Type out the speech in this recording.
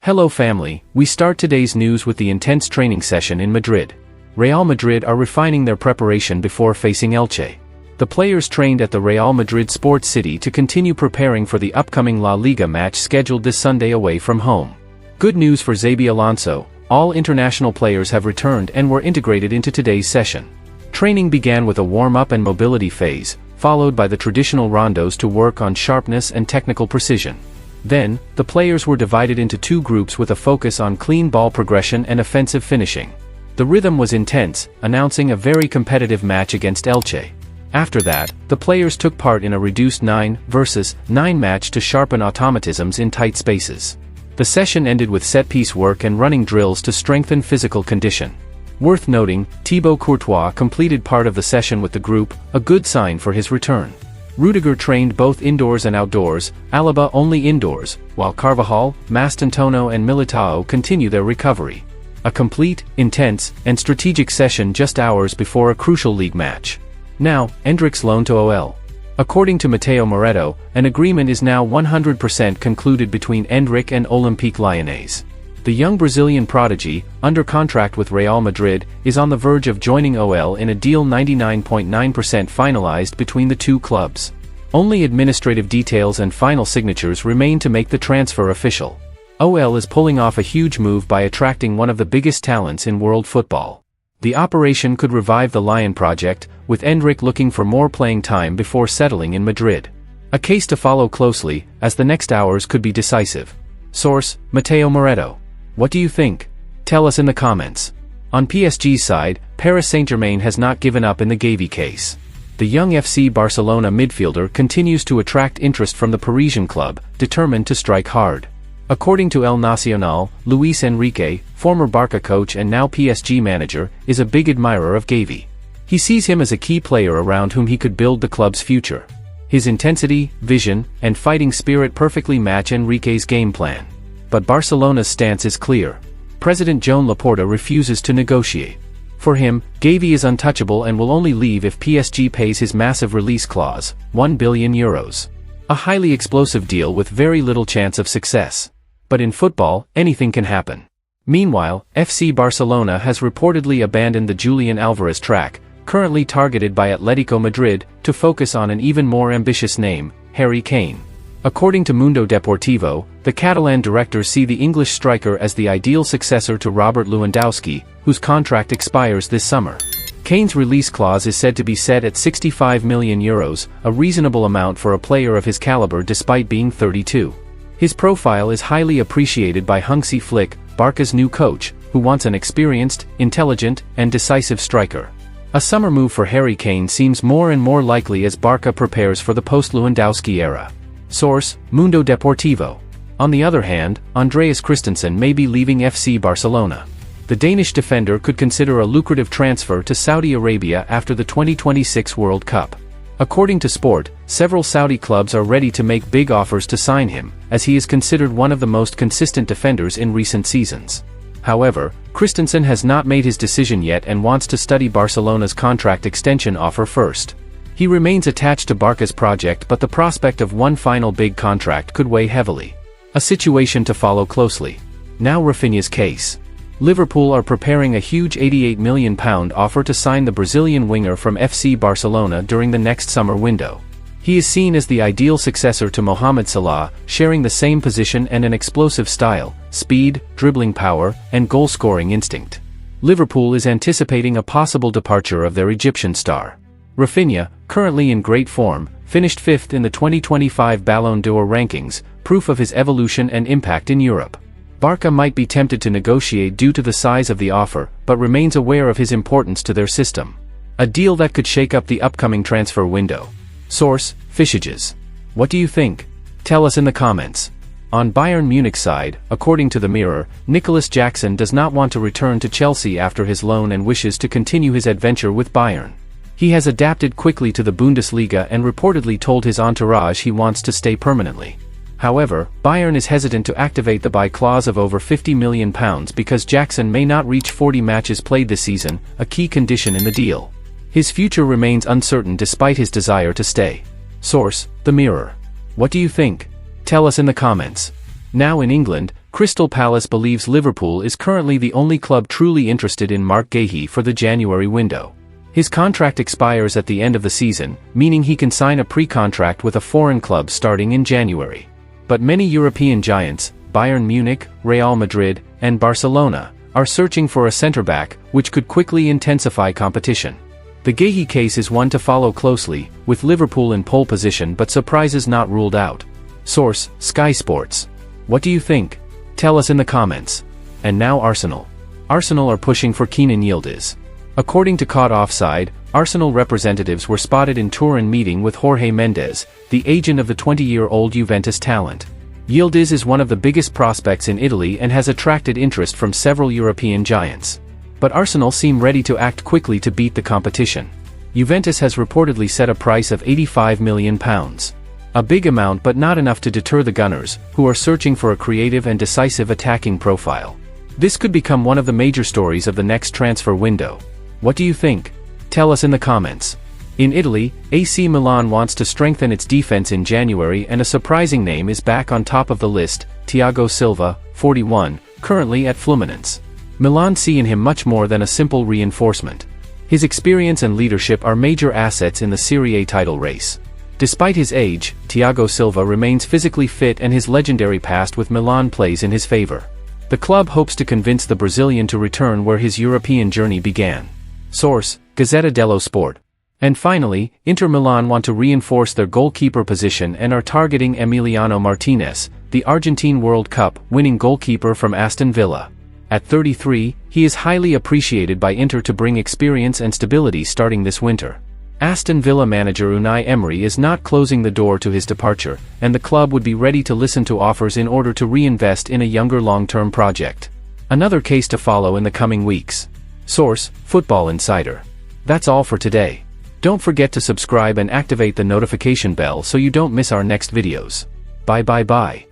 Hello family, we start today's news with the intense training session in Madrid. Real Madrid are refining their preparation before facing Elche. The players trained at the Real Madrid Sports City to continue preparing for the upcoming La Liga match scheduled this Sunday away from home. Good news for Xabi Alonso, all international players have returned and were integrated into today's session. Training began with a warm-up and mobility phase, followed by the traditional rondos to work on sharpness and technical precision. Then, the players were divided into two groups with a focus on clean ball progression and offensive finishing. The rhythm was intense, announcing a very competitive match against Elche. After that, the players took part in a reduced 9 versus 9 match to sharpen automatisms in tight spaces. The session ended with set-piece work and running drills to strengthen physical condition. Worth noting, Thibaut Courtois completed part of the session with the group, a good sign for his return. Rudiger trained both indoors and outdoors, Alaba only indoors, while Carvajal, Mastantuono and Militao continue their recovery. A complete, intense, and strategic session just hours before a crucial league match. Now, Endrick's loan to OL. According to Mateo Moretto, an agreement is now 100% concluded between Endrick and Olympique Lyonnais. The young Brazilian prodigy, under contract with Real Madrid, is on the verge of joining OL in a deal 99.9% finalized between the two clubs. Only administrative details and final signatures remain to make the transfer official. OL is pulling off a huge move by attracting one of the biggest talents in world football. The operation could revive the Lion project, with Endrick looking for more playing time before settling in Madrid. A case to follow closely, as the next hours could be decisive. Source: Mateo Moretto. What do you think? Tell us in the comments. On PSG's side, Paris Saint-Germain has not given up in the Gavi case. The young FC Barcelona midfielder continues to attract interest from the Parisian club, determined to strike hard. According to El Nacional, Luis Enrique, former Barca coach and now PSG manager, is a big admirer of Gavi. He sees him as a key player around whom he could build the club's future. His intensity, vision, and fighting spirit perfectly match Enrique's game plan. But Barcelona's stance is clear. President Joan Laporta refuses to negotiate. For him, Gavi is untouchable and will only leave if PSG pays his massive release clause, €1 billion. A highly explosive deal with very little chance of success. But in football, anything can happen. Meanwhile, FC Barcelona has reportedly abandoned the Julian Alvarez track, currently targeted by Atletico Madrid, to focus on an even more ambitious name, Harry Kane. According to Mundo Deportivo, the Catalan directors see the English striker as the ideal successor to Robert Lewandowski, whose contract expires this summer. Kane's release clause is said to be set at €65 million, a reasonable amount for a player of his caliber despite being 32. His profile is highly appreciated by Hansi Flick, Barca's new coach, who wants an experienced, intelligent, and decisive striker. A summer move for Harry Kane seems more and more likely as Barca prepares for the post-Lewandowski era. Source: Mundo Deportivo. On the other hand, Andreas Christensen may be leaving FC Barcelona. The Danish defender could consider a lucrative transfer to Saudi Arabia after the 2026 World Cup. According to Sport, several Saudi clubs are ready to make big offers to sign him, as he is considered one of the most consistent defenders in recent seasons. However, Christensen has not made his decision yet and wants to study Barcelona's contract extension offer first. He remains attached to Barca's project, but the prospect of one final big contract could weigh heavily. A situation to follow closely. Now Raphinha's case. Liverpool are preparing a huge £88 million offer to sign the Brazilian winger from FC Barcelona during the next summer window. He is seen as the ideal successor to Mohamed Salah, sharing the same position and an explosive style, speed, dribbling power, and goal-scoring instinct. Liverpool is anticipating a possible departure of their Egyptian star. Raphinha, currently in great form, finished 5th in the 2025 Ballon d'Or rankings, proof of his evolution and impact in Europe. Barca might be tempted to negotiate due to the size of the offer, but remains aware of his importance to their system. A deal that could shake up the upcoming transfer window. Source: Fishages. What do you think? Tell us in the comments. On Bayern Munich's side, according to the Mirror, Nicolas Jackson does not want to return to Chelsea after his loan and wishes to continue his adventure with Bayern. He has adapted quickly to the Bundesliga and reportedly told his entourage he wants to stay permanently. However, Bayern is hesitant to activate the buy clause of over £50 million because Jackson may not reach 40 matches played this season, a key condition in the deal. His future remains uncertain despite his desire to stay. Source: The Mirror. What do you think? Tell us in the comments. Now in England, Crystal Palace believes Liverpool is currently the only club truly interested in Marc Guéhi for the January window. His contract expires at the end of the season, meaning he can sign a pre-contract with a foreign club starting in January. But many European giants, Bayern Munich, Real Madrid, and Barcelona, are searching for a centre-back, which could quickly intensify competition. The Guéhi case is one to follow closely, with Liverpool in pole position but surprises not ruled out. Source: Sky Sports. What do you think? Tell us in the comments. And now Arsenal. Arsenal are pushing for Kenan Yildiz. According to Caught Offside, Arsenal representatives were spotted in Turin meeting with Jorge Mendes, the agent of the 20-year-old Juventus talent. Yildiz is one of the biggest prospects in Italy and has attracted interest from several European giants. But Arsenal seem ready to act quickly to beat the competition. Juventus has reportedly set a price of £85 million. A big amount but not enough to deter the Gunners, who are searching for a creative and decisive attacking profile. This could become one of the major stories of the next transfer window. What do you think? Tell us in the comments. In Italy, AC Milan wants to strengthen its defense in January, and a surprising name is back on top of the list: Thiago Silva, 41, currently at Fluminense. Milan see in him much more than a simple reinforcement. His experience and leadership are major assets in the Serie A title race. Despite his age, Thiago Silva remains physically fit and his legendary past with Milan plays in his favor. The club hopes to convince the Brazilian to return where his European journey began. Source: Gazzetta dello Sport. And finally, Inter Milan want to reinforce their goalkeeper position and are targeting Emiliano Martinez, the Argentine World Cup winning goalkeeper from Aston Villa. At 33, he is highly appreciated by Inter to bring experience and stability starting this winter. Aston Villa manager Unai Emery is not closing the door to his departure, and the club would be ready to listen to offers in order to reinvest in a younger long-term project. Another case to follow in the coming weeks. Source: Football Insider. That's all for today. Don't forget to subscribe and activate the notification bell so you don't miss our next videos. Bye.